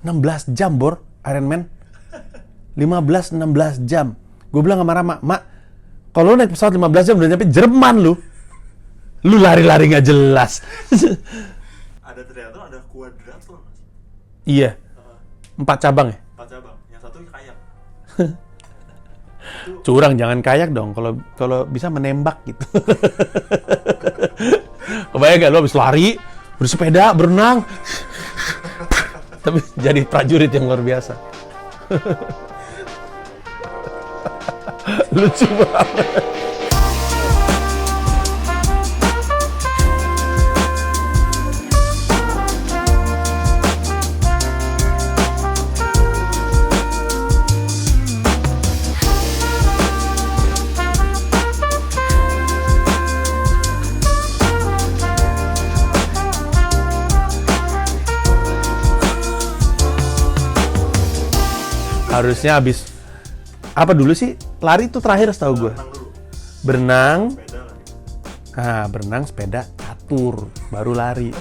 16 jam, Bor, Ironman. 15-16 jam. Gue bilang sama Rama, Mak, kalau naik pesawat 15 jam udah nyampe Jerman lu. Lu lari-lari gak jelas. Ada triathlon, ada quadrathlon, Mas. Iya. 4 cabang ya? 4 cabang. Yang satu kayak. Curang, jangan kayak dong. Kalau bisa menembak gitu. Kebayang gak lu habis lari, bersepeda, berenang. Tapi jadi prajurit yang luar biasa. Lucu banget. Harusnya habis apa dulu sih? Lari itu terakhir setahu gue. Berenang. Sepeda lagi. Ah, berenang, sepeda, catur, baru lari.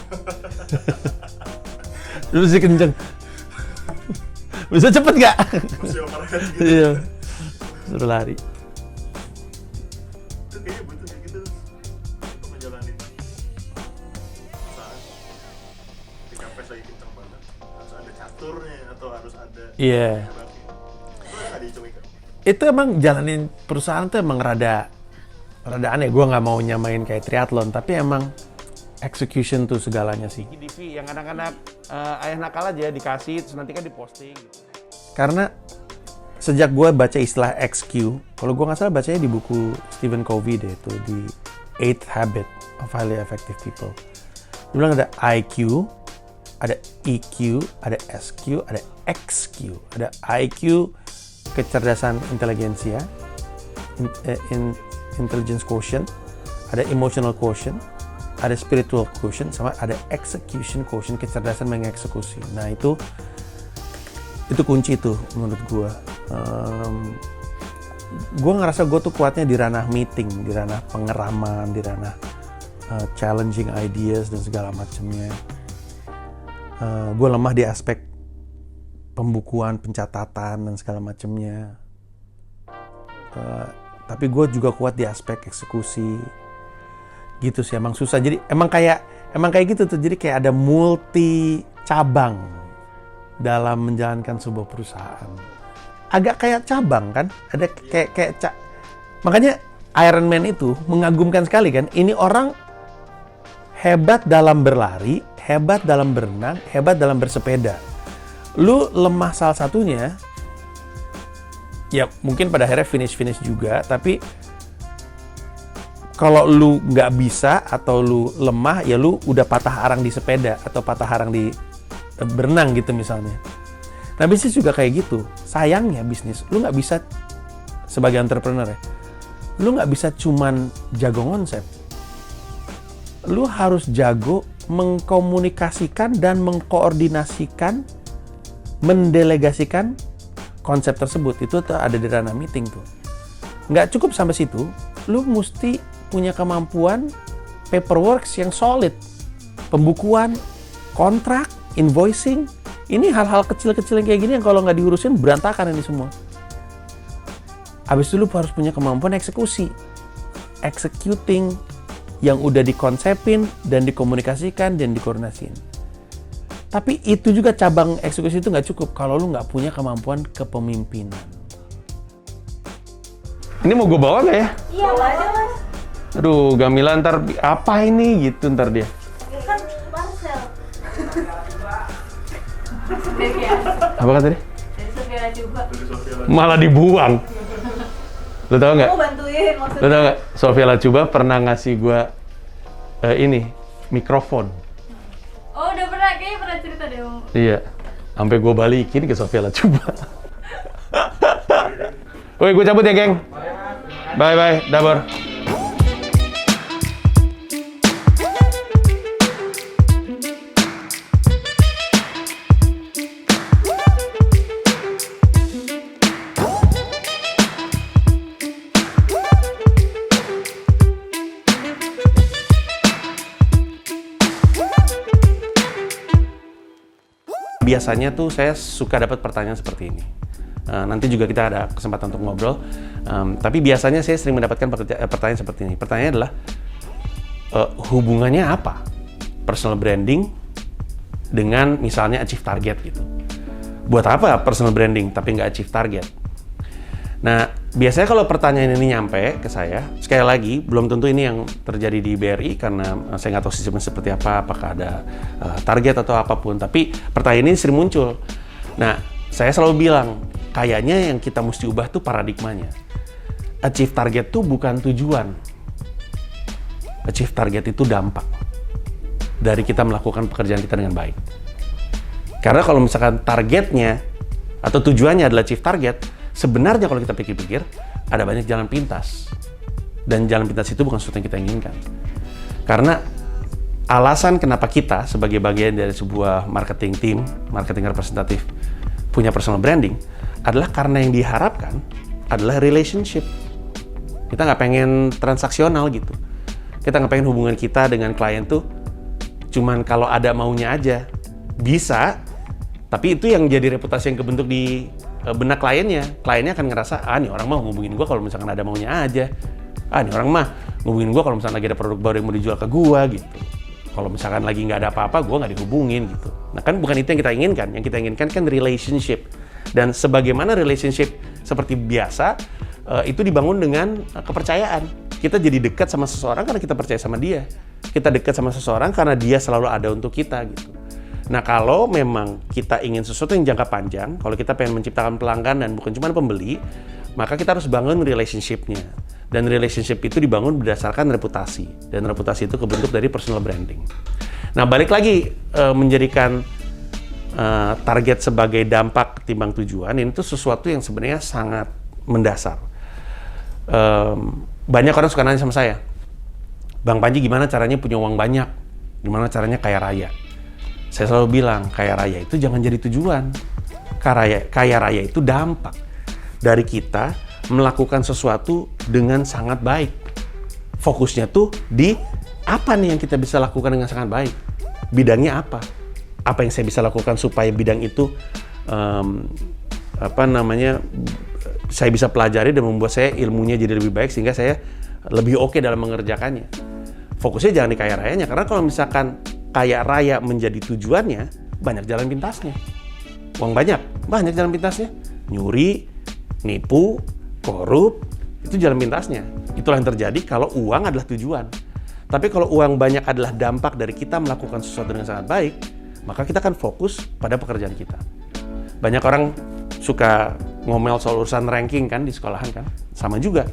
Dulu sih kenceng. Bisa cepet gak? Masih overhead gitu. Iya. Suruh lari. Itu kayaknya butuh kayak gitu untuk menjalani saat ketika pes lagi kenceng banget, harus ada caturnya atau harus ada Iya. terapi. Itu ada dicoba. Itu emang jalanin perusahaan tuh emang rada aneh. Gue nggak mau nyamain kayak triathlon, tapi emang execution tuh segalanya sih. DV yang anak-anak ayah nakal aja dikasih, terus nanti kan diposting. Karena sejak gue baca istilah XQ, kalau gue nggak salah bacanya di buku Stephen Covey deh, itu di 8th Habit of Highly Effective People. Dia bilang ada IQ, ada EQ, ada SQ, ada XQ. Ada IQ, kecerdasan inteligensia, intelligence quotient, ada emotional quotient, ada spiritual quotient, sama ada execution quotient, kecerdasan mengeksekusi. Nah itu kunci tuh menurut gue. Gue ngerasa gue tuh kuatnya di ranah meeting, di ranah pengeraman, di ranah challenging ideas dan segala macamnya. Gue lemah di aspek pembukuan, pencatatan dan segala macamnya. Tapi gue juga kuat di aspek eksekusi. Gitu sih, emang susah. Jadi emang kayak gitu tuh. Jadi kayak ada multi cabang dalam menjalankan sebuah perusahaan. Agak kayak cabang kan? Ada makanya Ironman itu mengagumkan sekali kan? Ini orang hebat dalam berlari, hebat dalam berenang, hebat dalam bersepeda. Lu lemah salah satunya, ya mungkin pada akhirnya finish juga, tapi kalau lu nggak bisa atau lu lemah, ya lu udah patah arang di sepeda atau patah arang di berenang gitu misalnya. Nah bisnis juga kayak gitu. Sayangnya bisnis, lu nggak bisa sebagai entrepreneur ya, lu nggak bisa cuman jago konsep. Lu harus jago mengkomunikasikan dan mengkoordinasikan, mendelegasikan konsep tersebut. Itu tuh ada di ranah meeting tuh. Nggak cukup sampai situ, lu mesti punya kemampuan paperwork yang solid. Pembukuan, kontrak, invoicing. Ini hal-hal kecil-kecil yang kayak gini yang kalau nggak diurusin berantakan ini semua. Habis itu lu harus punya kemampuan eksekusi. Executing yang udah dikonsepin dan dikomunikasikan dan dikoordinasiin. Tapi itu juga cabang eksekusi itu nggak cukup kalau lu nggak punya kemampuan kepemimpinan. Ini mau gue bawa nggak ya? Iya, bawa aja Mas. Aduh, Gamila ntar apa ini gitu ntar dia. Ya kan parcel. Apa kata dia? Dari Sofia Lajuba. Malah dibuang. Lo tau nggak? Mau bantuin Lo maksudnya. tau nggak? Sofia Lajuba pernah ngasih gue ini mikrofon. Oh, udah pernah, kayaknya pernah cerita deh. Iya, sampai gue balikin ke Sofia Lajuba. Woi, gue cabut ya, geng. Bye, Dabor. biasanya tuh saya suka dapat pertanyaan seperti ini. Nanti juga kita ada kesempatan untuk ngobrol. Tapi biasanya saya sering mendapatkan pertanyaan seperti ini. Pertanyaannya adalah, hubungannya apa personal branding dengan misalnya achieve target gitu? Buat apa personal branding tapi nggak achieve target? Nah, biasanya kalau pertanyaan ini nyampe ke saya, sekali lagi, belum tentu ini yang terjadi di BRI karena saya nggak tahu sistemnya seperti apa, apakah ada target atau apapun, tapi pertanyaan ini sering muncul. Nah, saya selalu bilang, kayaknya yang kita mesti ubah tuh paradigmanya. Achieve target tuh bukan tujuan. Achieve target itu dampak dari kita melakukan pekerjaan kita dengan baik. Karena kalau misalkan targetnya atau tujuannya adalah achieve target, sebenarnya kalau kita pikir-pikir, ada banyak jalan pintas. Dan jalan pintas itu bukan sesuatu yang kita inginkan. Karena alasan kenapa kita sebagai bagian dari sebuah marketing team, marketing representatif, punya personal branding, adalah karena yang diharapkan adalah relationship. Kita nggak pengen transaksional gitu. Kita nggak pengen hubungan kita dengan klien tuh cuman kalau ada maunya aja. Bisa, tapi itu yang jadi reputasi yang kebentuk di benak kliennya. Kliennya akan ngerasa, nih orang mah ngubungin gue kalau misalkan ada maunya aja. Nih orang mah ngubungin gue kalau misalkan lagi ada produk baru yang mau dijual ke gue gitu. Kalau misalkan lagi nggak ada apa-apa, gue nggak dihubungin gitu. Nah kan bukan itu yang kita inginkan. Yang kita inginkan kan relationship. Dan sebagaimana relationship seperti biasa, itu dibangun dengan kepercayaan. Kita jadi dekat sama seseorang karena kita percaya sama dia. Kita dekat sama seseorang karena dia selalu ada untuk kita gitu. Nah, kalau memang kita ingin sesuatu yang jangka panjang, kalau kita pengen menciptakan pelanggan dan bukan cuma pembeli, maka kita harus bangun relationship-nya. Dan relationship itu dibangun berdasarkan reputasi. Dan reputasi itu kebentuk dari personal branding. Nah, balik lagi menjadikan target sebagai dampak timbang tujuan, ini tuh sesuatu yang sebenarnya sangat mendasar. Banyak orang suka nanya sama saya, Bang Panji gimana caranya punya uang banyak? Gimana caranya kaya raya? Saya selalu bilang, kaya raya itu jangan jadi tujuan. Kaya raya itu dampak dari kita melakukan sesuatu dengan sangat baik. Fokusnya tuh di apa nih yang kita bisa lakukan dengan sangat baik. Bidangnya apa? Apa yang saya bisa lakukan supaya bidang itu saya bisa pelajari dan membuat saya ilmunya jadi lebih baik sehingga saya lebih oke dalam mengerjakannya. Fokusnya jangan di kaya rayanya, karena kalau misalkan kaya raya menjadi tujuannya, banyak jalan pintasnya. Uang banyak jalan pintasnya. Nyuri, nipu, korup, itu jalan pintasnya. Itulah yang terjadi kalau uang adalah tujuan. Tapi kalau uang banyak adalah dampak dari kita melakukan sesuatu dengan sangat baik, maka kita akan fokus pada pekerjaan kita. Banyak orang suka ngomel soal urusan ranking kan di sekolahan kan. Sama juga.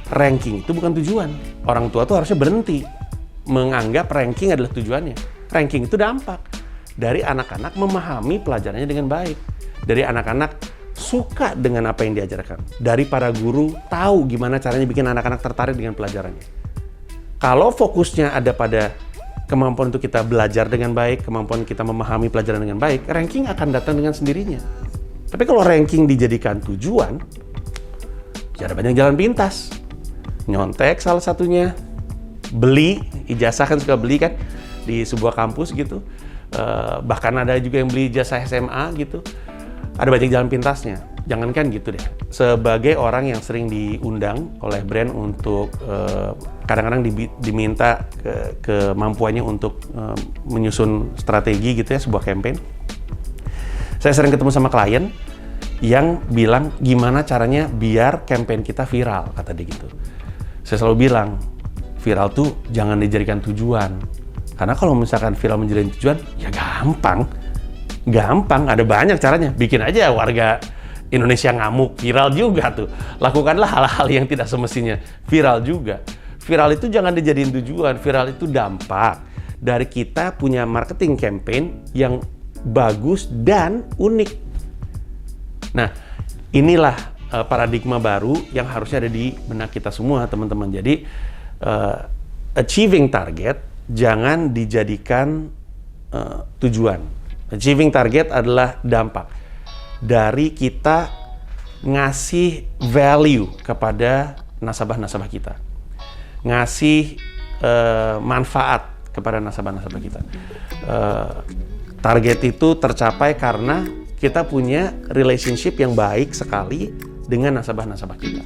Ranking itu bukan tujuan. Orang tua tuh harusnya berhenti menganggap ranking adalah tujuannya. Ranking itu dampak dari anak-anak memahami pelajarannya dengan baik. Dari anak-anak suka dengan apa yang diajarkan. Dari para guru tahu gimana caranya bikin anak-anak tertarik dengan pelajarannya. Kalau fokusnya ada pada kemampuan untuk kita belajar dengan baik, kemampuan kita memahami pelajaran dengan baik, ranking akan datang dengan sendirinya. Tapi kalau ranking dijadikan tujuan, ya ada banyak jalan pintas. Nyontek salah satunya, beli, ijazah kan suka beli kan di sebuah kampus gitu. Bahkan ada juga yang beli ijazah SMA gitu. Ada banyak jalan pintasnya. Jangankan gitu deh. Sebagai orang yang sering diundang oleh brand untuk kadang-kadang diminta kemampuannya untuk menyusun strategi gitu ya, sebuah campaign. Saya sering ketemu sama klien yang bilang gimana caranya biar campaign kita viral, kata dia gitu. Saya selalu bilang, viral tuh jangan dijadikan tujuan. Karena kalau misalkan viral menjadi tujuan, ya gampang. Gampang, ada banyak caranya. Bikin aja warga Indonesia ngamuk, viral juga tuh. Lakukanlah hal-hal yang tidak semestinya, viral juga. Viral itu jangan dijadiin tujuan, viral itu dampak dari kita punya marketing campaign yang bagus dan unik. Nah, inilah paradigma baru yang harusnya ada di benak kita semua, teman-teman. Jadi, achieving target jangan dijadikan tujuan. Achieving target adalah dampak dari kita ngasih value kepada nasabah-nasabah kita, ngasih manfaat kepada nasabah-nasabah kita. Target itu tercapai karena kita punya relationship yang baik sekali dengan nasabah-nasabah kita.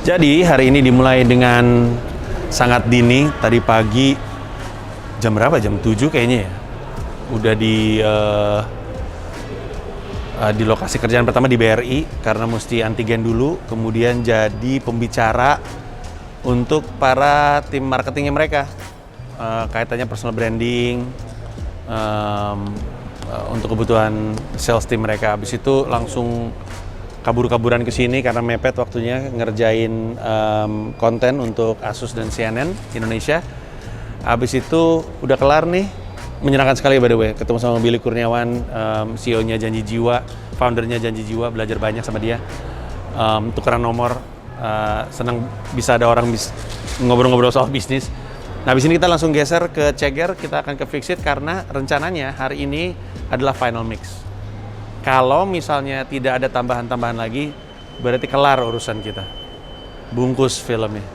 Jadi hari ini dimulai dengan sangat dini, tadi pagi jam berapa? Jam 7 kayaknya ya. Udah di lokasi kerjaan pertama di BRI karena mesti antigen dulu, kemudian jadi pembicara untuk para tim marketingnya mereka. Kaitannya personal branding, untuk kebutuhan sales team mereka. Habis itu langsung kabur-kaburan ke sini karena mepet waktunya ngerjain konten untuk Asus dan CNN Indonesia. Habis itu udah kelar nih, menyenangkan sekali by the way, ketemu sama Billy Kurniawan, CEO-nya Janji Jiwa, foundernya Janji Jiwa, belajar banyak sama dia, tukeran nomor, senang bisa ada orang ngobrol-ngobrol soal bisnis. Nah, habis ini kita langsung geser ke Ceger, kita akan ke Fixit karena rencananya hari ini adalah final mix. Kalau misalnya tidak ada tambahan-tambahan lagi, berarti kelar urusan kita. Bungkus filmnya.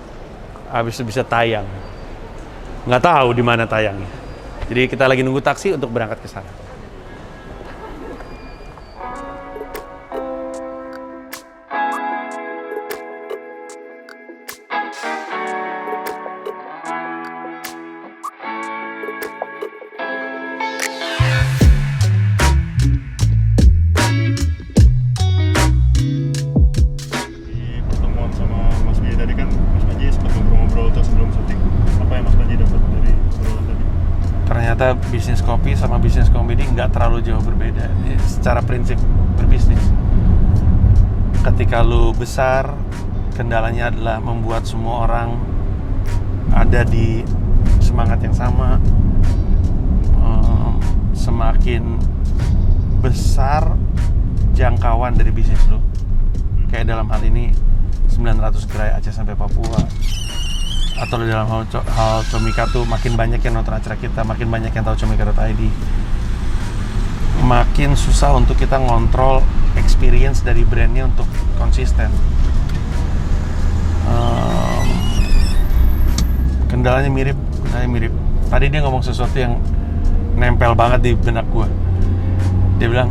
Habis itu bisa tayang. Nggak tahu di mana tayangnya. Jadi kita lagi nunggu taksi untuk berangkat ke sana. Ternyata bisnis kopi sama bisnis komedi nggak terlalu jauh berbeda secara prinsip berbisnis. Ketika lu besar, kendalanya adalah membuat semua orang ada di semangat yang sama. Semakin besar jangkauan dari bisnis lu, kayak dalam hal ini 900 gerai Aceh sampai Papua, atau dalam hal Comika tuh makin banyak yang nonton acara kita, makin banyak yang tahu comika.id, makin susah untuk kita ngontrol experience dari brandnya untuk konsisten. Kendalanya mirip. Tadi dia ngomong sesuatu yang nempel banget di benak gue. Dia bilang,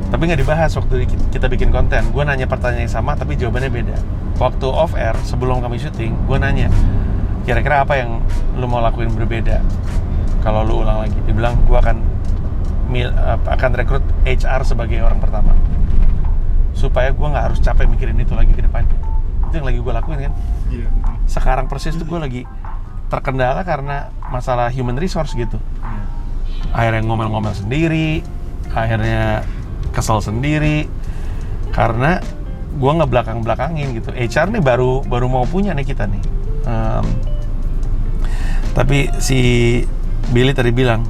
tapi nggak dibahas waktu kita bikin konten. Gue nanya pertanyaan yang sama, tapi jawabannya beda. Waktu off air, sebelum kami syuting, gue nanya, kira-kira apa yang lu mau lakuin berbeda kalau lu ulang lagi? Dia bilang, gue akan rekrut HR sebagai orang pertama supaya gue nggak harus capek mikirin itu lagi ke depannya. Itu yang lagi gue lakuin kan. Iya. Sekarang persis tuh gue lagi terkendala karena masalah human resource gitu. Akhirnya ngomel-ngomel sendiri, akhirnya kesel sendiri karena gue ngebelakang-belakangin gitu. HR nih baru mau punya nih kita nih. Tapi si Billy tadi bilang,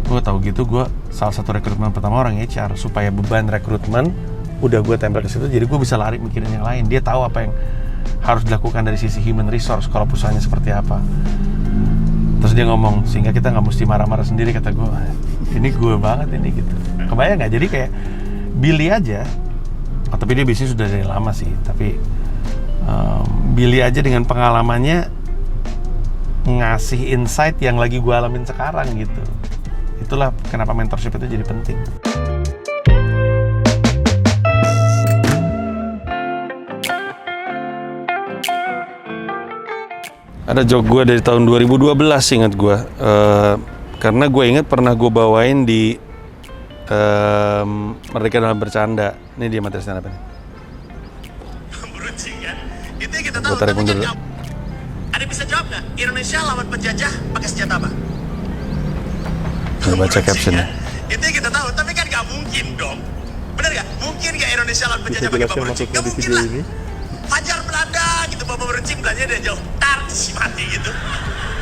gue tahu gitu, gue salah satu rekrutmen pertama orang HR, supaya beban rekrutmen udah gue tempel ke situ, jadi gue bisa lari mikirin yang lain. Dia tahu apa yang harus dilakukan dari sisi human resource kalau perusahaannya seperti apa. Terus dia ngomong, sehingga kita nggak mesti marah-marah sendiri. Kata gue, ini gue banget ini gitu. Kebayang nggak? Jadi kayak Billy aja, tapi dia bisnis sudah dari lama sih, tapi Billy aja dengan pengalamannya ngasih insight yang lagi gue alamin sekarang gitu. Itulah kenapa mentorship itu jadi penting. Ada joke gue dari tahun 2012, ingat gue, karena gue ingat pernah gue bawain di Merdeka Dalam Bercanda. Ini dia materi stand up ini. Beruncing kan? Itu yang kita tahu. Gue tarik mundur. Ada bisa jawab nggak? Indonesia lawan penjajah pakai senjata apa? Gue baca captionnya. Kan? Itu yang kita tahu, tapi kan nggak mungkin dong. Bener nggak? Mungkin nggak Indonesia lawan penjajah pakai bom beruncing? Nggak mungkin lah. Fajar Belanda gitu, bom beruncing Belandanya dari jauh, tar si mati gitu.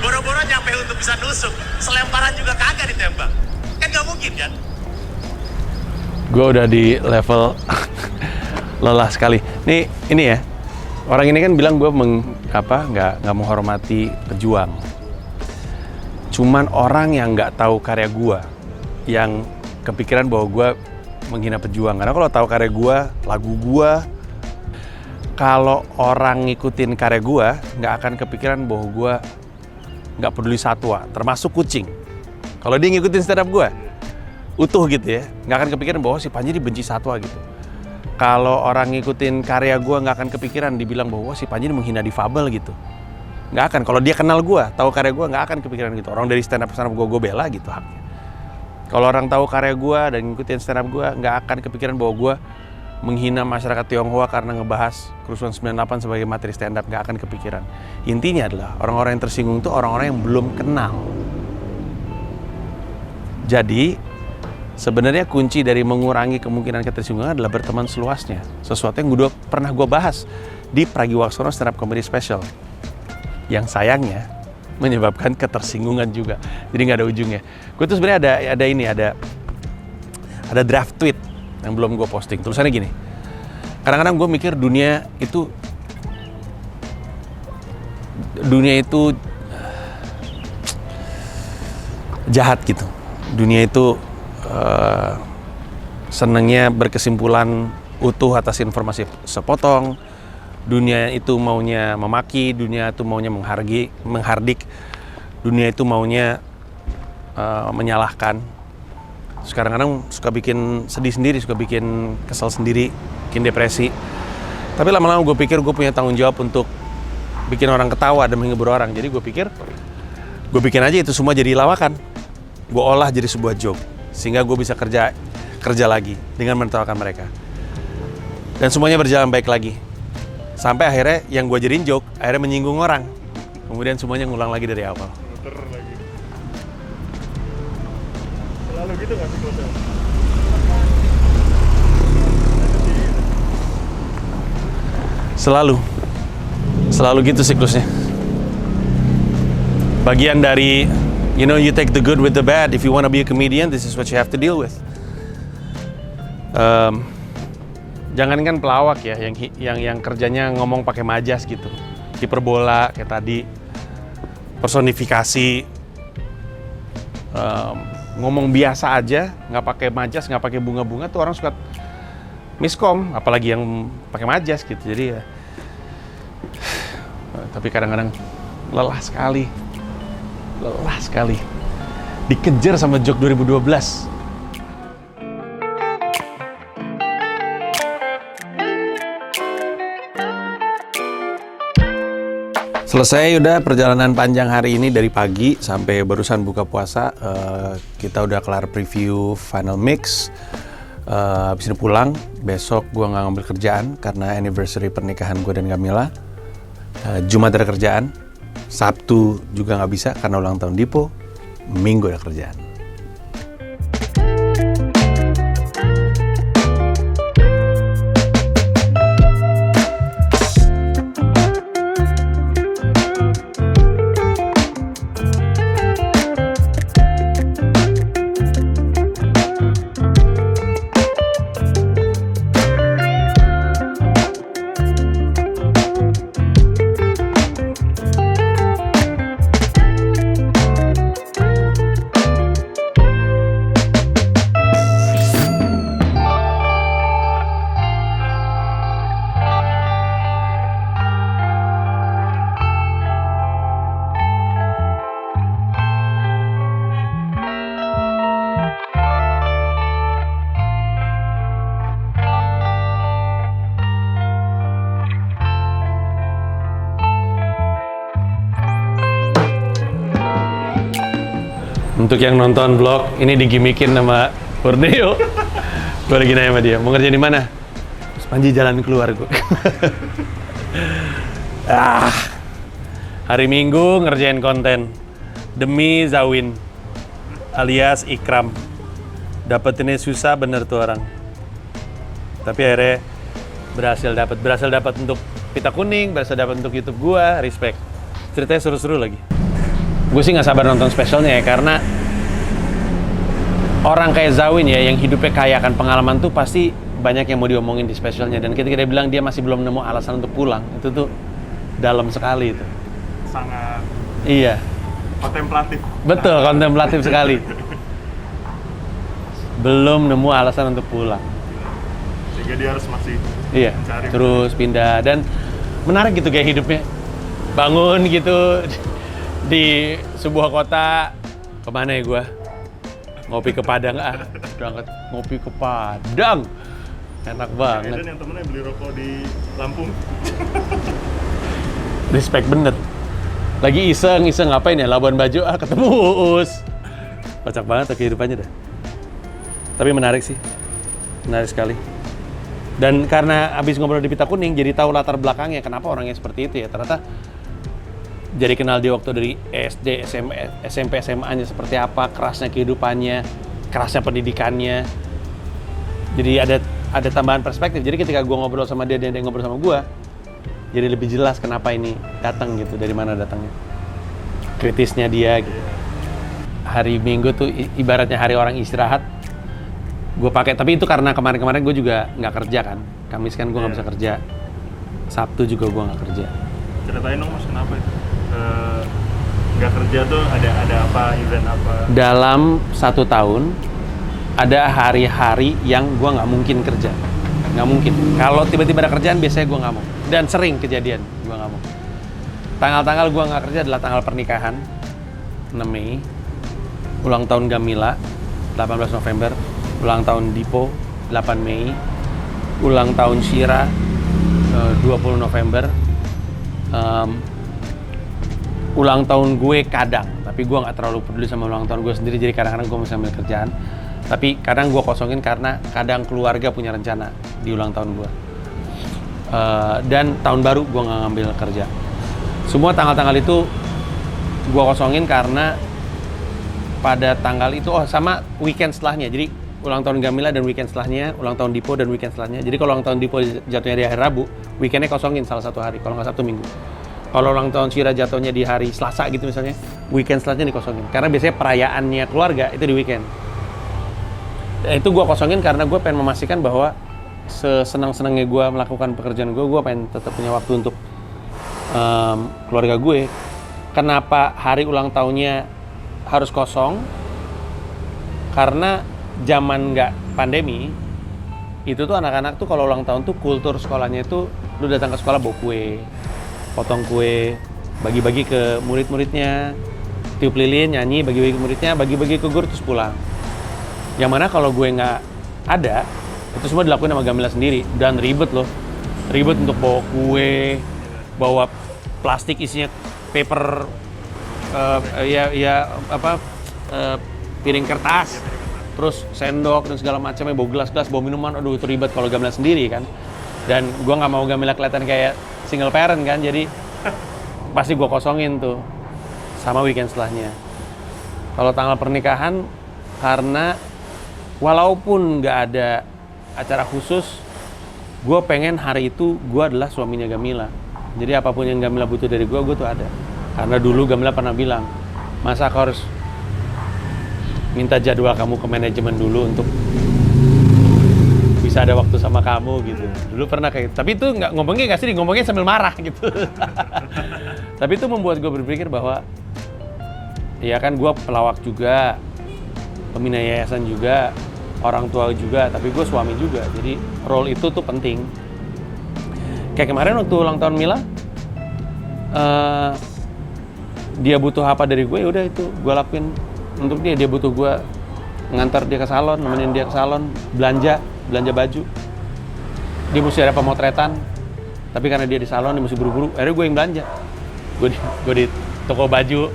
Boro-boro nyampe untuk bisa nusuk, selemparan juga kagak ditembak. Kan nggak mungkin kan? Gue udah di level lelah sekali. Nih, ini ya. Orang ini kan bilang gue nggak menghormati pejuang. Cuman orang yang nggak tahu karya gue yang kepikiran bahwa gue menghina pejuang. Karena kalau tahu karya gue, lagu gue, kalau orang ngikutin karya gue, nggak akan kepikiran bahwa gue nggak peduli satwa, termasuk kucing. Kalau dia ngikutin stand up gue, utuh gitu ya, nggak akan kepikiran bahwa si Panji dibenci satwa gitu. Kalau orang ngikutin karya gue, nggak akan kepikiran dibilang bahwa si Panji menghina difabel gitu. Nggak akan. Kalau dia kenal gue, tahu karya gue, nggak akan kepikiran gitu. Orang dari stand up gue bela gitu haknya. Kalau orang tahu karya gue dan ngikutin stand up gue, nggak akan kepikiran bahwa gue menghina masyarakat Tionghoa karena ngebahas kerusuhan 98 sebagai materi stand up, nggak akan kepikiran. Intinya adalah orang-orang yang tersinggung itu orang-orang yang belum kenal. Jadi sebenarnya kunci dari mengurangi kemungkinan ketersinggungan adalah berteman seluasnya. Sesuatu yang pernah gue bahas di Pragiwaksono Stand Up Comedy Special. Yang sayangnya menyebabkan ketersinggungan juga. Jadi nggak ada ujungnya. Gue tuh sebenarnya ada draft tweet yang belum gue posting. Tulisannya gini. Kadang-kadang gue mikir dunia itu jahat gitu. Dunia itu senangnya berkesimpulan utuh atas informasi sepotong. Dunia itu maunya memaki, dunia itu maunya menghardik, dunia itu maunya menyalahkan. Sekarang kadang suka bikin sedih sendiri, suka bikin kesel sendiri, bikin depresi. Tapi lama-lama gue pikir gue punya tanggung jawab untuk bikin orang ketawa dan menghibur orang. Jadi gue bikin aja itu semua jadi lawakan. Gue olah jadi sebuah joke, sehingga gue bisa kerja lagi dengan menertawakan mereka. Dan semuanya berjalan baik lagi. Sampai akhirnya yang gue jadiin joke, akhirnya menyinggung orang. Kemudian semuanya ngulang lagi dari awal. Muter lagi. Selalu gitu nggak sih Klosel? Selalu gitu siklusnya. Bagian dari you take the good with the bad. If you want to be a comedian, this is what you have to deal with. Jangankan pelawak ya, yang kerjanya ngomong pakai majas gitu, hiperbola kayak tadi, personifikasi, ngomong biasa aja, nggak pakai majas, nggak pakai bunga-bunga tuh orang suka miskom, apalagi yang pakai majas gitu. Jadi ya, tapi kadang-kadang lelah sekali, dikejar sama joke 2012. Selesai udah perjalanan panjang hari ini dari pagi sampai barusan buka puasa. Kita udah kelar preview final mix. Habis ini pulang. Besok gue nggak ngambil kerjaan karena anniversary pernikahan gue dan Camilla. Jumat ada kerjaan. Sabtu juga nggak bisa karena ulang tahun Dipo. Minggu ada kerjaan. Untuk yang nonton vlog, ini digimikin sama Borneo. Gue lagi nanya sama dia, mau ngerjain di mana? Terus Panji jalan keluar gue. Hari Minggu ngerjain konten demi Zawin alias Ikram. Dapetinnya susah bener tuh orang. Tapi akhirnya berhasil dapat untuk pita kuning, berhasil dapat untuk YouTube gua, respect. Ceritanya seru-seru lagi. Gue sih nggak sabar nonton spesialnya ya, karena orang kayak Zawin ya yang hidupnya kaya akan pengalaman tuh pasti banyak yang mau diomongin di spesialnya. Dan ketika dia bilang dia masih belum nemu alasan untuk pulang, itu tuh dalam sekali itu. Sangat Iya, kontemplatif. betul, kontemplatif sekali. Belum nemu alasan untuk pulang. Sehingga dia harus masih Iya, mencari. terus pindah. Dan menarik gitu kayak hidupnya. Bangun gitu di sebuah kota, kemana ya gua? Ngopi ke Padang berangkat ngopi ke Padang. Enak banget. Dan yang temennya beli rokok di Lampung. Respect bener. Lagi iseng ngapain ya? Labuan Bajo, ketemu Uus. Kocak banget tuh kehidupannya dah. Tapi menarik sih. Menarik sekali. Dan karena abis ngobrol di Pita Kuning, jadi tahu latar belakangnya kenapa orangnya seperti itu ya. Ternyata jadi kenal dia waktu dari SD, SMP, SMA-nya seperti apa, kerasnya kehidupannya, kerasnya pendidikannya. Jadi ada tambahan perspektif. Jadi ketika gue ngobrol sama dia, dia ngobrol sama gue, jadi lebih jelas kenapa ini datang gitu, dari mana datangnya. Kritisnya dia gitu. Hari Minggu tuh ibaratnya hari orang istirahat. Gue pakai, tapi itu karena kemarin-kemarin gue juga nggak kerja kan. Kamis kan gue nggak bisa kerja. Sabtu juga gue nggak kerja. Ceritain dong Mas, kenapa itu? Nggak kerja tuh ada apa, event apa? Dalam 1 tahun ada hari-hari yang gue nggak mungkin kerja, nggak mungkin. Kalau tiba-tiba ada kerjaan biasanya gue nggak mau, dan sering kejadian gue nggak mau. Tanggal-tanggal gue nggak kerja adalah tanggal pernikahan 6 Mei, ulang tahun Gamila 18 November, ulang tahun Dipo 8 Mei, ulang tahun Shira 20 November, ulang tahun gue kadang, tapi gue nggak terlalu peduli sama ulang tahun gue sendiri, jadi kadang-kadang gue masih ambil kerjaan. Tapi kadang gue kosongin karena kadang keluarga punya rencana di ulang tahun gue. Dan tahun baru gue nggak ngambil kerja. Semua tanggal-tanggal itu gue kosongin karena pada tanggal itu, sama weekend setelahnya. Jadi ulang tahun Gamila dan weekend setelahnya, ulang tahun Dipo dan weekend setelahnya. Jadi kalau ulang tahun Dipo jatuhnya di hari Rabu, weekendnya kosongin salah satu hari, kalau nggak Sabtu Minggu. Kalau ulang tahun Shira jatuhnya di hari Selasa gitu misalnya, weekend setelahnya dikosongin. Karena biasanya perayaannya keluarga itu di weekend. Itu gue kosongin karena gue pengen memastikan bahwa sesenang-senangnya gue melakukan pekerjaan gue pengen tetap punya waktu untuk keluarga gue. Kenapa hari ulang tahunnya harus kosong? Karena zaman nggak pandemi, itu tuh anak-anak tuh kalau ulang tahun tuh kultur sekolahnya itu lu datang ke sekolah bawa kue, potong kue, bagi-bagi ke murid-muridnya, tiup lilin, nyanyi, bagi-bagi ke muridnya, bagi-bagi ke guru terus pulang. Yang mana kalau gue nggak ada, itu semua dilakuin sama Gamila sendiri, dan ribet loh. Ribet untuk bawa kue, bawa plastik isinya paper, piring kertas, terus sendok dan segala macamnya, bawa gelas-gelas, bawa minuman. Aduh, itu ribet kalau Gamila sendiri kan. Dan gue nggak mau Gamila kelihatan kayak single parent kan, jadi pasti gue kosongin tuh sama weekend setelahnya. Kalau tanggal pernikahan, karena walaupun nggak ada acara khusus, gue pengen hari itu gue adalah suaminya Gamila. Jadi apapun yang Gamila butuh dari gue tuh ada. Karena dulu Gamila pernah bilang, masa aku harus minta jadwal kamu ke manajemen dulu untuk bisa ada waktu sama kamu gitu. Dulu pernah kayak gitu. Tapi itu ngomongnya sambil marah gitu. Tapi itu membuat gue berpikir bahwa ya kan gue pelawak juga, pembina yayasan juga, orang tua juga, tapi gue suami juga. Jadi role itu tuh penting. Kayak kemarin waktu ulang tahun Mila, dia butuh apa dari gue, ya udah itu gue lakuin untuk dia. Dia butuh gue ngantar dia ke salon, nemenin dia ke salon, belanja baju. Dia mesti ada pemotretan, tapi karena dia di salon, dia mesti buru-buru. Akhirnya gue yang belanja. Gue di toko baju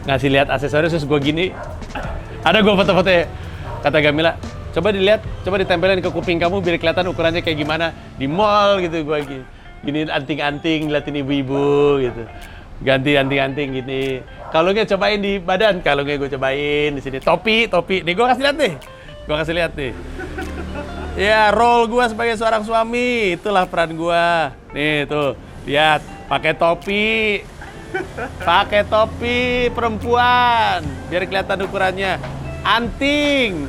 ngasih lihat aksesoris, terus gue gini. Ada gue foto-fotonya. Kata Gamila, coba dilihat, coba ditempelin ke kuping kamu biar kelihatan ukurannya kayak gimana di mall gitu. Gue gini anting-anting, liatin ibu-ibu gitu. Ganti anting-anting gini. Kalungnya cobain di badan, kalungnya gue cobain di sini. Topi. Nih gue kasih lihat nih. Ya, role gue sebagai seorang suami, itulah peran gue. Nih tuh, lihat, pakai topi perempuan, biar kelihatan ukurannya. Anting,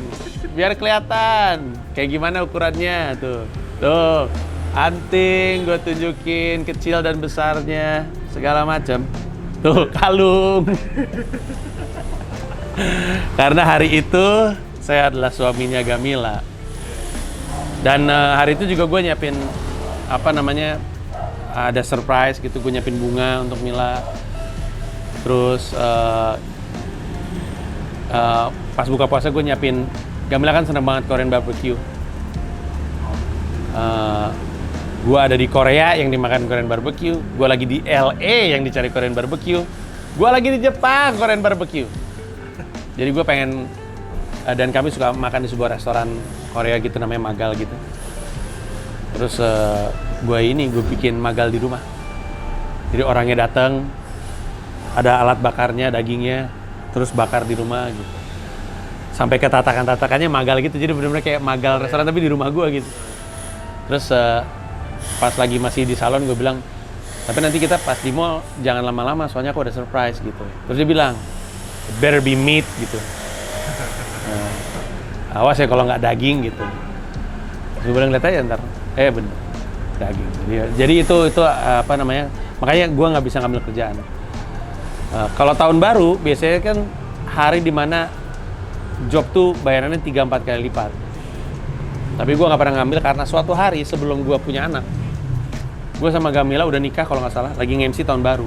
biar kelihatan kayak gimana ukurannya tuh. Tuh, anting gue tunjukin kecil dan besarnya segala macam. Tuh, kalung. Karena hari itu saya adalah suaminya Gamila. Dan hari itu juga gue nyiapin ada surprise gitu, gue nyiapin bunga untuk Mila. Terus pas buka puasa gue nyiapin, Gamila kan seneng banget Korean barbecue. Gue ada di Korea yang dimakan Korean barbecue, gue lagi di LA yang dicari Korean barbecue, gue lagi di Jepang Korean barbecue. Jadi gue pengen, dan kami suka makan di sebuah restoran Korea gitu namanya Magal gitu. Terus gue bikin Magal di rumah. Jadi orangnya datang, ada alat bakarnya, dagingnya, terus bakar di rumah gitu. Sampai ke tatakan-tatakannya Magal gitu, jadi benar-benar kayak Magal restoran tapi di rumah gue gitu. Terus pas lagi masih di salon gue bilang, tapi nanti kita pas di mall jangan lama-lama soalnya aku ada surprise gitu. Terus dia bilang, better be meat gitu. Awas ya kalau nggak daging gitu. Terus gue bilang lihat aja ntar, bener daging. Jadi itu makanya gue nggak bisa ngambil kerjaan. Kalau tahun baru biasanya kan hari dimana job tuh bayarannya 3-4 kali lipat. Tapi gue nggak pernah ngambil karena suatu hari sebelum gue punya anak, gue sama Gamila udah nikah kalau nggak salah, lagi nge-MC tahun baru.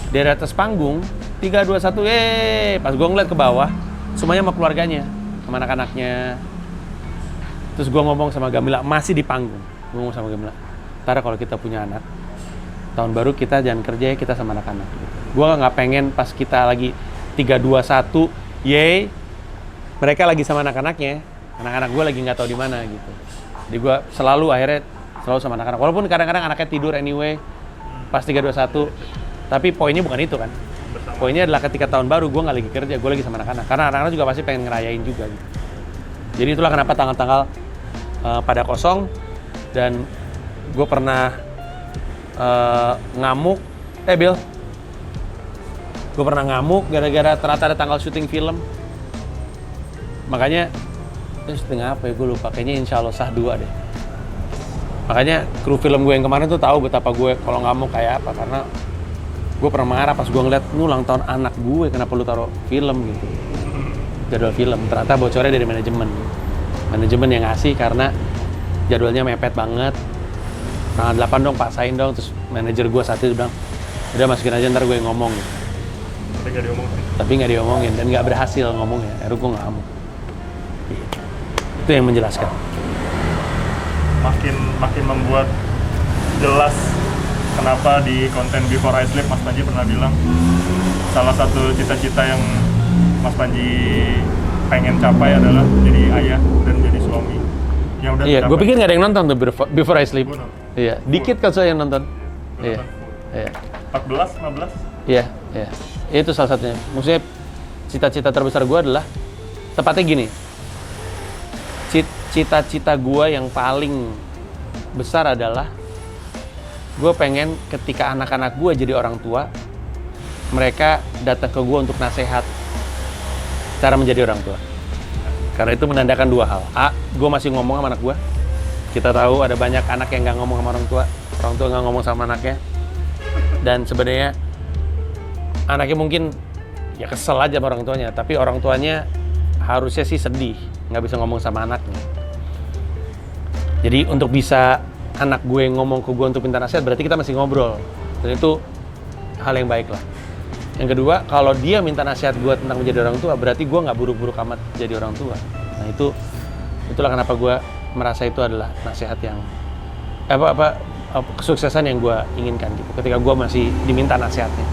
Dari atas panggung 3, 2, 1, pas gue ngeliat ke bawah, semuanya sama keluarganya, sama anak-anaknya. Terus gue ngomong sama Gamila, masih di panggung. Gue ngomong sama Gamila, ntar kalau kita punya anak, tahun baru kita jangan kerja ya, kita sama anak-anak. Gue nggak pengen pas kita lagi 3, 2, 1, mereka lagi sama anak-anaknya, anak-anak gue lagi nggak tahu di mana gitu. Jadi gue selalu sama anak-anak. Walaupun kadang-kadang anaknya tidur anyway, pas 3, 2, 1. Tapi poinnya bukan itu kan. Poinnya adalah ketika tahun baru gue nggak lagi kerja, gue lagi sama anak-anak. Karena anak-anak juga pasti pengen ngerayain juga gitu. Jadi itulah kenapa tanggal-tanggal pada kosong. Dan gue pernah ngamuk. Bill, gue pernah ngamuk gara-gara ternyata ada tanggal syuting film. Makanya itu syuting apa ya, gue lupa. Kayaknya Insya Allah Sah 2 deh. Makanya kru film gue yang kemarin tuh tahu betapa gue kalau ngamuk kayak apa. Karena gue pernah marah pas gue ngeliat ulang tahun anak gue, kenapa lu taruh film gitu, jadwal film. Ternyata bocornya dari manajemen yang ngasih karena jadwalnya mepet banget. Tanggal 8 dong, paksain dong. Terus manajer gue saat itu bilang, udah masukin aja ntar gue yang ngomong gitu. Tapi nggak diomongin dan nggak berhasil ngomongnya. Akhirnya gue ngamuk. Itu yang menjelaskan. Makin membuat jelas kenapa di konten Before I Sleep Mas Panji pernah bilang salah satu cita-cita yang Mas Panji pengen capai adalah jadi ayah dan jadi suami. Yang udah Iya, gue pikir nggak ada yang nonton tuh Before I Sleep. Iya, dikit kan saya yang nonton. Iya. 14, 15? Iya. Itu salah satunya. Maksudnya cita-cita terbesar gue adalah tepatnya gini. Cita-cita gue yang paling besar adalah gue pengen ketika anak-anak gue jadi orang tua, mereka datang ke gue untuk nasihat cara menjadi orang tua. Karena itu menandakan dua hal. A, gue masih ngomong sama anak gue. Kita tahu ada banyak anak yang nggak ngomong sama orang tua nggak ngomong sama anaknya. Dan sebenarnya anaknya mungkin ya kesel aja sama orang tuanya, tapi orang tuanya harusnya sih sedih, nggak bisa ngomong sama anaknya. Jadi untuk bisa anak gue ngomong ke gue untuk minta nasihat, berarti kita masih ngobrol. Dan itu hal yang baik lah. Yang kedua, kalau dia minta nasihat gue tentang menjadi orang tua, berarti gue nggak buruk-buruk amat jadi orang tua. Nah itulah kenapa gue merasa itu adalah nasihat yang kesuksesan yang gue inginkan gitu. Ketika gue masih diminta nasihatnya.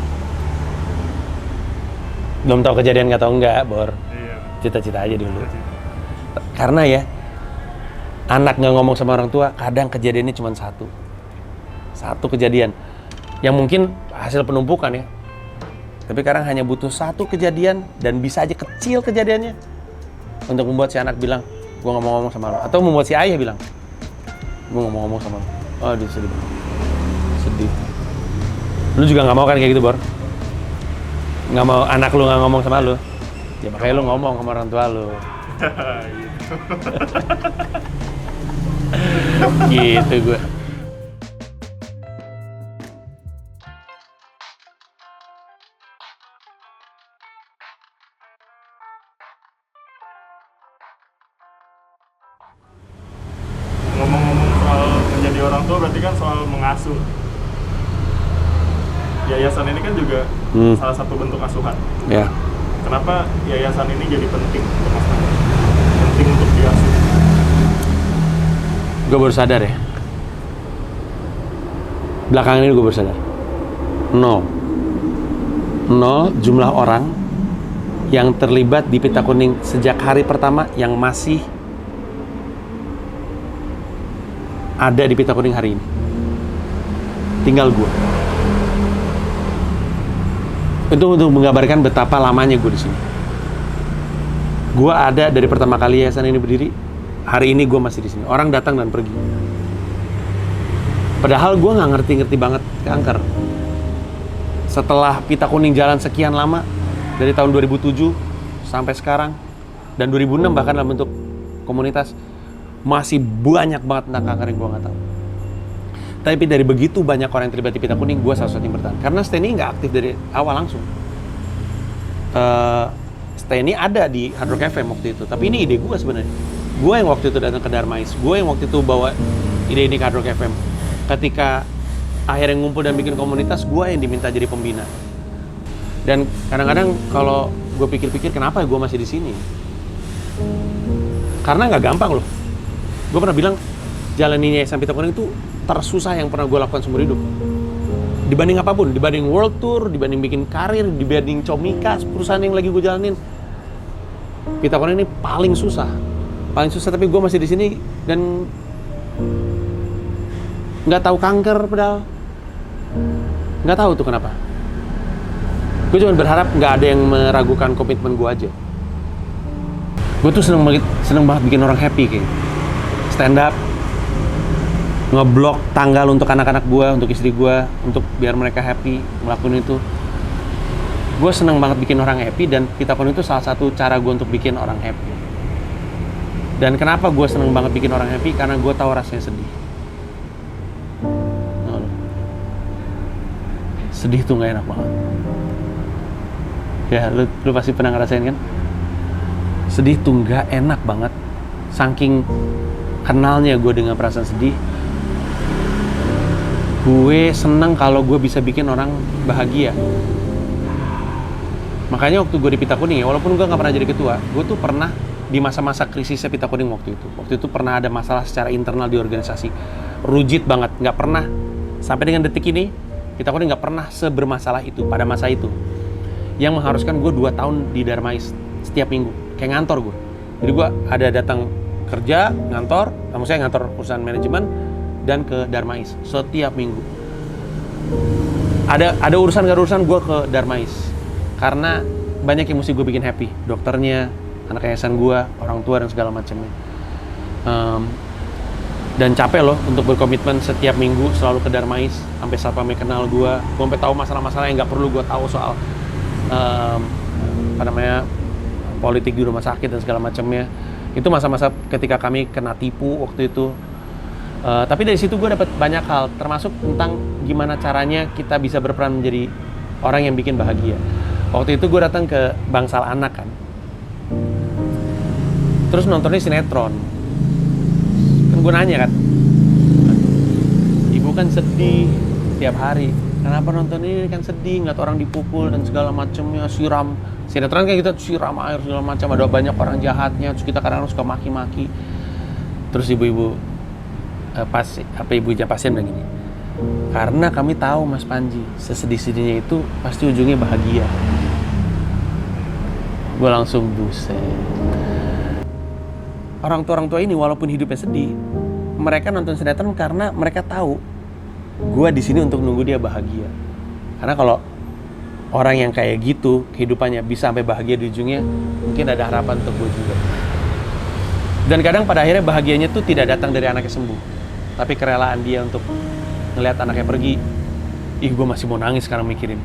Belum tahu kejadian nggak tahu enggak, Bor. Iya. Cita-cita aja dulu. Karena ya, anak nggak ngomong sama orang tua, kadang kejadiannya cuma satu kejadian yang mungkin hasil penumpukan ya, tapi kadang hanya butuh satu kejadian dan bisa aja kecil kejadiannya untuk membuat si anak bilang, gue nggak mau ngomong sama lo, atau membuat si ayah bilang, gue nggak mau ngomong sama lo. Aduh, sedih. Lu juga nggak mau kan kayak gitu, Bor? Nggak mau anak lu nggak ngomong sama lu, ya makanya lu ngomong sama orang tua lu. Gitu gue. Ngomong-ngomong soal menjadi orang tua berarti kan soal mengasuh. Yayasan ini kan juga salah satu bentuk asuhan. Ya. Kenapa yayasan ini jadi penting untuk Mas Panji? Penting untuk diasuh. Gue baru sadar ya. Belakangan ini gue baru sadar. Nol jumlah orang yang terlibat di Pita Kuning sejak hari pertama yang masih ada di Pita Kuning hari ini. Tinggal gue. Itu untuk menggambarkan betapa lamanya gue di sini. Gue ada dari pertama kali yayasan ini berdiri. Hari ini gue masih di sini. Orang datang dan pergi. Padahal gue nggak ngerti banget kanker. Setelah Pita Kuning jalan sekian lama, dari tahun 2007 sampai sekarang, dan 2006 bahkan dalam bentuk komunitas, masih banyak banget tentang kanker yang gue nggak tahu. Tapi dari begitu banyak orang yang terlibat di Pita Kuning, gue salah satu yang bertahan. Karena Steny nggak aktif dari awal langsung. Steny ada di Hard Rock FM waktu itu, tapi ini ide gue sebenarnya. Gue yang waktu itu datang ke Darmais, gue yang waktu itu bawa ide ini ke Hard Rock FM. Ketika akhirnya ngumpul dan bikin komunitas, gue yang diminta jadi pembina. Dan kadang-kadang kalau gue pikir-pikir, kenapa gue masih di sini? Karena nggak gampang loh. Gue pernah bilang, jalanin yayasan Pita Kuning itu tersusah yang pernah gue lakukan seumur hidup. Dibanding apapun, dibanding world tour, dibanding bikin karir, dibanding Comika, perusahaan yang lagi gue jalanin, Pita Kuning ini paling susah. Paling susah, tapi gue masih di sini dan nggak tahu kanker padahal. Nggak tahu tuh kenapa. Gue cuma berharap nggak ada yang meragukan komitmen gue aja. Gue tuh seneng banget bikin orang happy kayak stand up, ngeblok tanggal untuk anak-anak gue, untuk istri gue, untuk biar mereka happy ngelakuin itu. Gue seneng banget bikin orang happy, dan Pita Kuning itu salah satu cara gue untuk bikin orang happy. Dan kenapa gue seneng banget bikin orang happy? Karena gue tahu rasanya sedih. Sedih tuh gak enak banget. Ya, lu pasti pernah ngerasain kan? Sedih tuh gak enak banget. Saking kenalnya gue dengan perasaan sedih, gue seneng kalau gue bisa bikin orang bahagia. Makanya waktu gue di Pita Kuning ya, walaupun gue gak pernah jadi ketua, gue tuh pernah di masa-masa krisisnya Pita Kuning waktu itu. Waktu itu pernah ada masalah secara internal di organisasi. Rujit banget, gak pernah. Sampai dengan detik ini, Pita Kuning gak pernah sebermasalah itu pada masa itu. Yang mengharuskan gue 2 tahun di Darmais setiap minggu. Kayak ngantor gue. Jadi gue ada datang kerja, ngantor, maksudnya ngantor perusahaan manajemen, dan ke Darmais setiap minggu. Ada urusan gak urusan gue ke Darmais. Karena banyak yang mesti gue bikin happy. Dokternya, anak yayasan gue, orang tua, dan segala macamnya. Dan capek loh untuk berkomitmen setiap minggu selalu ke Darmais, sampai satpamnya kenal gue sampai tahu masalah-masalah yang nggak perlu gue tahu soal politik di rumah sakit dan segala macamnya. Itu masa-masa ketika kami kena tipu waktu itu. Tapi dari situ gue dapat banyak hal, termasuk tentang gimana caranya kita bisa berperan menjadi orang yang bikin bahagia. Waktu itu gue datang ke Bangsal Anak kan, terus nontonnya sinetron. Kan gue nanya kan, ibu kan sedih tiap hari, kenapa nonton ini kan sedih, ngeliat orang dipukul dan segala macamnya, siram sinetron kayak gitu, siram air segala macam, ada banyak orang jahatnya, terus kita kadang-kadang suka maki-maki. Terus ibu-ibu ibu-ibu pasien bilang gini, karena kami tahu Mas Panji sesedih-sedihnya itu pasti ujungnya bahagia. Gue langsung buset. Orang tua ini walaupun hidupnya sedih, mereka nonton sinetron karena mereka tahu gue di sini untuk nunggu dia bahagia. Karena kalau orang yang kayak gitu kehidupannya bisa sampai bahagia di ujungnya, mungkin ada harapan untuk gue juga. Dan kadang pada akhirnya bahagianya tuh tidak datang dari anaknya sembuh, tapi kerelaan dia untuk ngelihat anaknya pergi. Gue masih mau nangis sekarang mikirin.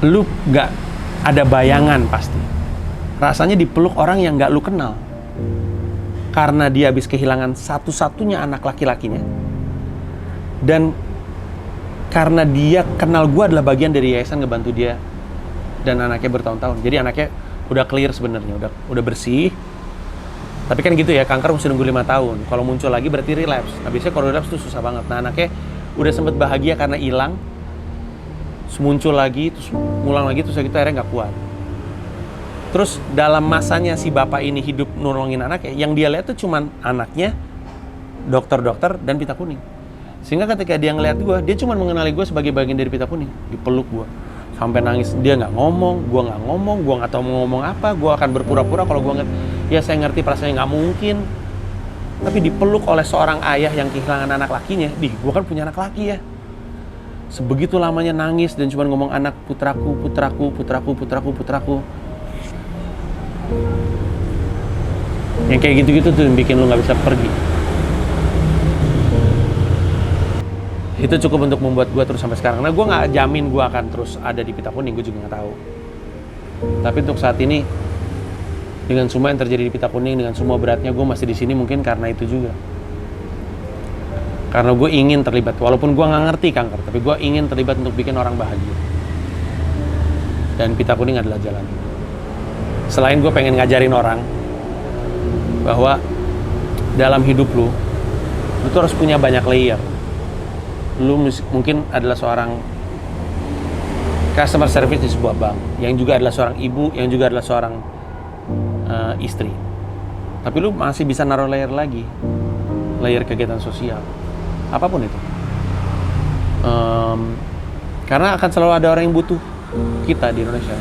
Lu gak ada bayangan pasti rasanya dipeluk orang yang nggak lu kenal. Karena dia habis kehilangan satu-satunya anak laki-lakinya. Dan karena dia kenal gue adalah bagian dari yayasan ngebantu dia dan anaknya bertahun-tahun. Jadi anaknya udah clear sebenarnya, udah bersih. Tapi kan gitu ya, kanker mesti nunggu 5 tahun. Kalau muncul lagi berarti relapse. Nah, biasanya kalau relapse itu susah banget. Nah, anaknya udah sempet bahagia karena hilang, terus muncul lagi, terus ngulang lagi, terus gitu akhirnya nggak kuat. Terus dalam masanya si bapak ini hidup nolongin anaknya, yang dia lihat tuh cuman anaknya, dokter-dokter, dan pita kuning. Sehingga ketika dia ngeliat gue, dia cuman mengenali gue sebagai bagian dari pita kuning. Dipeluk gue, sampai nangis. Dia nggak ngomong, gue nggak tahu mau ngomong apa. Gue akan berpura-pura kalau gue ya saya ngerti perasaannya nggak mungkin. Tapi dipeluk oleh seorang ayah yang kehilangan anak lakinya, gue kan punya anak laki ya. Sebegitu lamanya nangis dan cuman ngomong anak putraku, putraku, putraku, putraku, putraku. Yang kayak gitu-gitu tuh yang bikin lu gak bisa pergi. Itu cukup untuk membuat gue terus sampai sekarang. Nah, gue gak jamin gue akan terus ada di pita kuning, gue juga gak tahu. Tapi untuk saat ini, dengan semua yang terjadi di pita kuning, dengan semua beratnya, gue masih di sini mungkin karena itu juga. Karena gue ingin terlibat, walaupun gue gak ngerti kanker, tapi gue ingin terlibat untuk bikin orang bahagia. Dan pita kuning adalah jalan. Selain gue pengen ngajarin orang bahwa dalam hidup lu tuh harus punya banyak layer. Lu mungkin adalah seorang customer service di sebuah bank, yang juga adalah seorang ibu, yang juga adalah seorang istri. Tapi lu masih bisa naruh layer lagi, layer kegiatan sosial, apapun itu. Karena akan selalu ada orang yang butuh kita di Indonesia.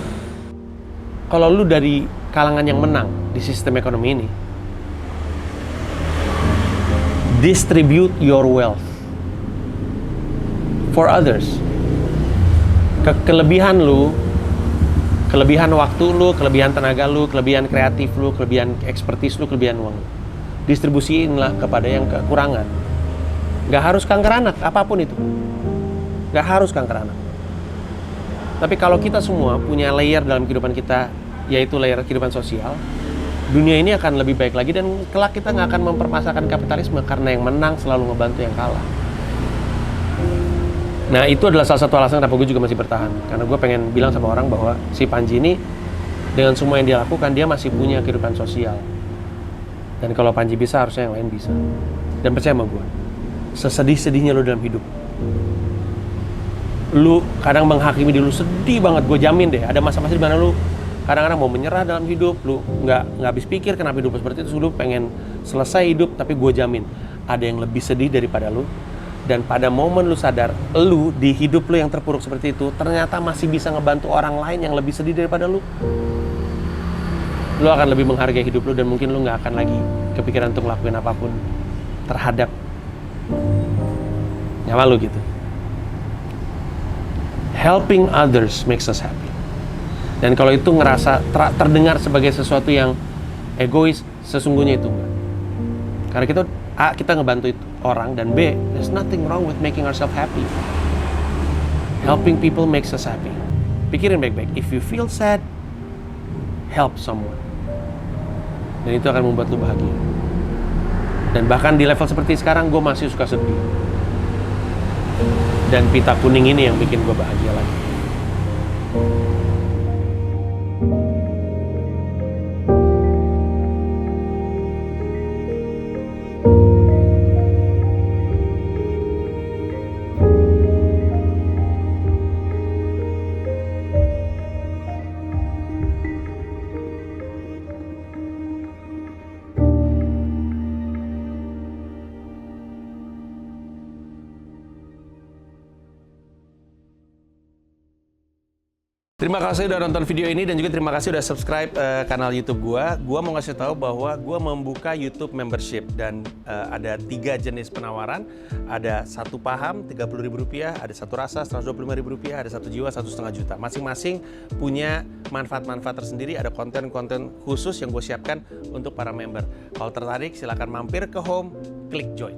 Kalau lu dari kalangan yang menang di sistem ekonomi ini, distribute your wealth for others. Kelebihan lu, kelebihan waktu lu, kelebihan tenaga lu, kelebihan kreatif lu, kelebihan expertise lu, kelebihan uang lu, distribusiinlah kepada yang kekurangan. Gak harus kanker anak, apapun itu. Gak harus kanker anak. Tapi kalau kita semua punya layer dalam kehidupan kita, yaitu layer kehidupan sosial, dunia ini akan lebih baik lagi dan kelak kita nggak akan mempermasalahkan kapitalisme karena yang menang selalu ngebantu yang kalah. Nah, itu adalah salah satu alasan kenapa gue juga masih bertahan. Karena gue pengen bilang sama orang bahwa si Panji ini dengan semua yang dia lakukan, dia masih punya kehidupan sosial. Dan kalau Panji bisa, harusnya yang lain bisa. Dan percaya sama gue, sesedih-sedihnya lo dalam hidup, lu kadang menghakimi diri lu sedih banget, gue jamin deh ada masa-masa di mana lu kadang-kadang mau menyerah dalam hidup, lu nggak habis pikir kenapa hidup seperti itu, lu pengen selesai hidup, tapi gue jamin ada yang lebih sedih daripada lu. Dan pada momen lu sadar lu di hidup lu yang terpuruk seperti itu ternyata masih bisa ngebantu orang lain yang lebih sedih daripada lu akan lebih menghargai hidup lu dan mungkin lu nggak akan lagi kepikiran untuk ngelakuin apapun terhadap nyawa lu gitu. Helping others makes us happy. Dan kalau itu ngerasa terdengar sebagai sesuatu yang egois, sesungguhnya itu enggak. Karena kita ngebantu orang, dan B, there's nothing wrong with making ourselves happy. Helping people makes us happy. Pikirin baik-baik. If you feel sad, help someone. Dan itu akan membuat lu bahagia. Dan bahkan di level seperti sekarang, gue masih suka sedih. Dan pita kuning ini yang bikin gue bahagia lagi. Terima kasih udah nonton video ini dan juga terima kasih udah subscribe kanal YouTube gua. Gua mau ngasih tahu bahwa gua membuka YouTube membership dan ada 3 jenis penawaran. Ada 1 paham Rp30.000, ada 1 rasa Rp125.000, ada 1 jiwa Rp1,5 juta. Masing-masing punya manfaat-manfaat tersendiri. Ada konten-konten khusus yang gue siapkan untuk para member. Kalau tertarik silahkan mampir ke home, klik join.